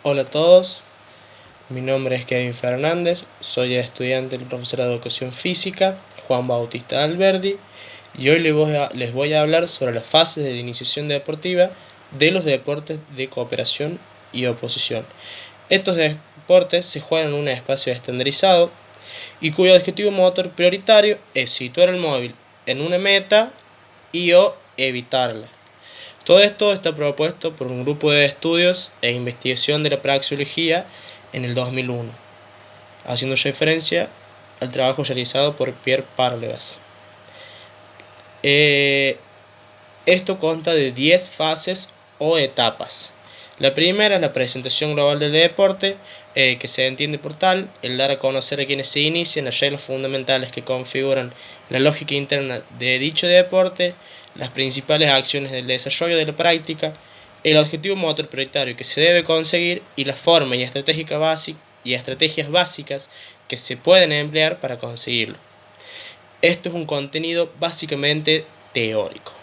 Hola a todos, mi nombre es Kevin Fernández, soy estudiante del profesor de Educación Física, Juan Bautista Alberdi, y hoy les voy a hablar sobre las fases de la iniciación deportiva de los deportes de cooperación y oposición. Estos deportes se juegan en un espacio estandarizado y cuyo objetivo motor prioritario es situar el móvil en una meta y o evitarla. Todo esto está propuesto por un grupo de estudios e investigación de la praxeología en el 2001, haciendo referencia al trabajo realizado por Pierre Parlevas. Esto consta de 10 fases o etapas. La primera es la presentación global del deporte, que se entiende por tal, el dar a conocer a quienes se inician las reglas fundamentales que configuran la lógica interna de dicho deporte, las principales acciones del desarrollo de la práctica, el objetivo motor prioritario que se debe conseguir y la forma y estrategias básicas que se pueden emplear para conseguirlo. Esto es un contenido básicamente teórico.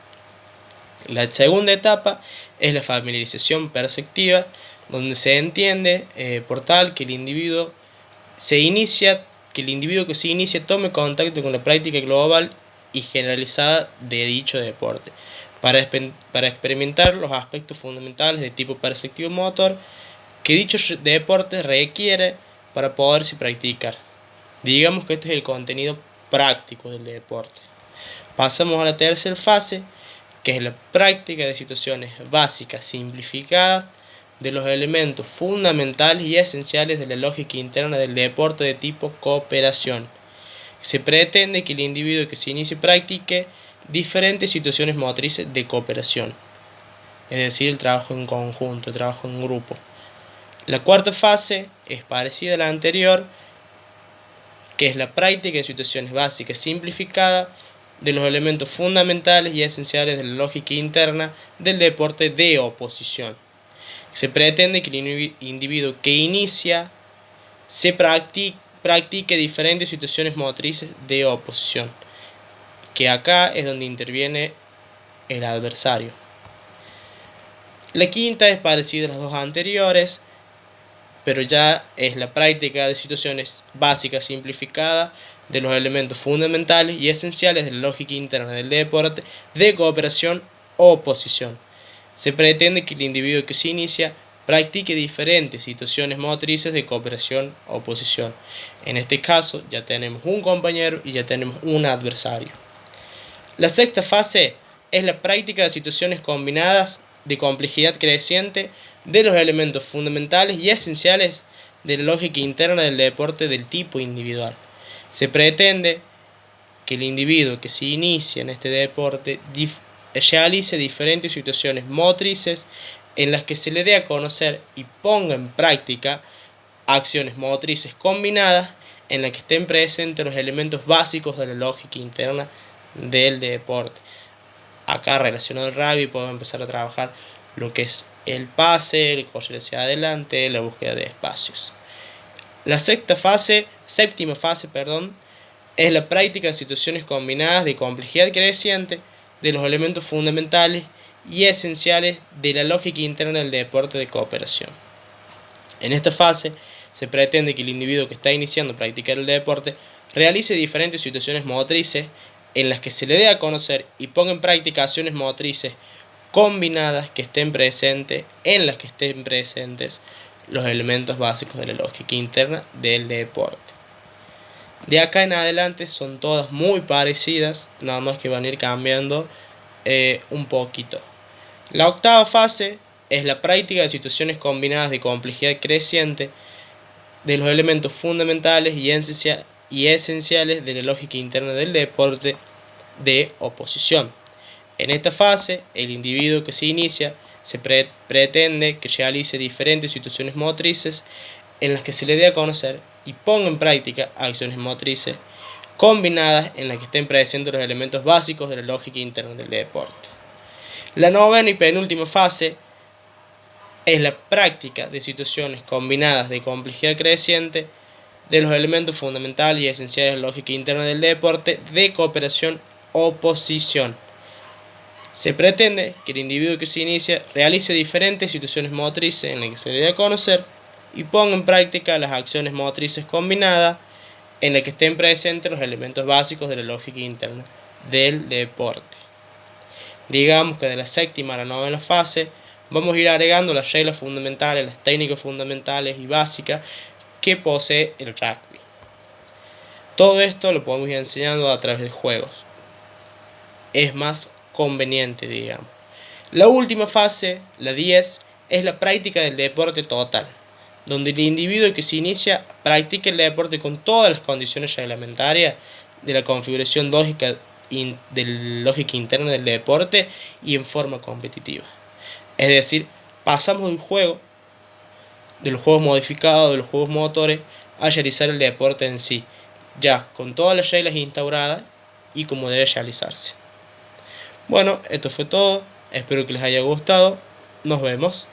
La segunda etapa es la familiarización perceptiva, donde se entiende por tal que el individuo que se inicia tome contacto con la práctica global y generalizada de dicho deporte, para experimentar los aspectos fundamentales de tipo perceptivo motor que dicho deporte requiere para poderse practicar. Digamos que este es el contenido práctico del deporte. Pasamos a la tercera fase, que es la práctica de situaciones básicas simplificadas de los elementos fundamentales y esenciales de la lógica interna del deporte de tipo cooperación. Se pretende que el individuo que se inicie practique diferentes situaciones motrices de cooperación, es decir, el trabajo en conjunto, el trabajo en grupo. La cuarta fase es parecida a la anterior, que es la práctica de situaciones básicas simplificadas de los elementos fundamentales y esenciales de la lógica interna del deporte de oposición. Se pretende que el individuo que inicia se practique diferentes situaciones motrices de oposición, que acá es donde interviene el adversario. La quinta es parecida a las dos anteriores, pero ya es la práctica de situaciones básicas simplificadas de los elementos fundamentales y esenciales de la lógica interna del deporte de cooperación o oposición. Se pretende que el individuo que se inicia practique diferentes situaciones motrices de cooperación o oposición. En este caso ya tenemos un compañero y ya tenemos un adversario. La sexta fase es la práctica de situaciones combinadas de complejidad creciente de los elementos fundamentales y esenciales de la lógica interna del deporte del tipo individual. Se pretende que el individuo que se inicia en este deporte realice diferentes situaciones motrices en las que se le dé a conocer y ponga en práctica acciones motrices combinadas en las que estén presentes los elementos básicos de la lógica interna del deporte. Acá relacionado al rugby podemos empezar a trabajar lo que es el pase, el correr hacia adelante, la búsqueda de espacios. La séptima fase, es la práctica de situaciones combinadas de complejidad creciente de los elementos fundamentales y esenciales de la lógica interna del deporte de cooperación. En esta fase se pretende que el individuo que está iniciando a practicar el deporte realice diferentes situaciones motrices en las que se le dé a conocer y ponga en práctica acciones motrices combinadas en las que estén presentes los elementos básicos de la lógica interna del deporte. De acá en adelante son todas muy parecidas, nada más que van a ir cambiando un poquito. La octava fase es la práctica de situaciones combinadas de complejidad creciente de los elementos fundamentales y esenciales de la lógica interna del deporte de oposición. En esta fase, el individuo que se inicia se pretende que realice diferentes situaciones motrices en las que se le dé a conocer y ponga en práctica acciones motrices combinadas en las que estén presentes los elementos básicos de la lógica interna del deporte. La novena y penúltima fase es la práctica de situaciones combinadas de complejidad creciente de los elementos fundamentales y esenciales de la lógica interna del deporte de cooperación-oposición. Se pretende que el individuo que se inicia realice diferentes situaciones motrices en las que se le dé a conocer y ponga en práctica las acciones motrices combinadas en las que estén presentes los elementos básicos de la lógica interna del deporte. Digamos que de la séptima a la novena fase vamos a ir agregando las reglas fundamentales, las técnicas fundamentales y básicas que posee el rugby. Todo esto lo podemos ir enseñando a través de juegos. Es más conveniente, digamos. La última fase, la 10, es la práctica del deporte total, donde el individuo que se inicia practica el deporte con todas las condiciones reglamentarias de la configuración lógica interna del deporte y en forma competitiva. Es decir, pasamos del juego, de los juegos modificados, de los juegos motores, a realizar el deporte en sí, ya con todas las reglas instauradas y como debe realizarse. Bueno, esto fue todo, espero que les haya gustado, nos vemos.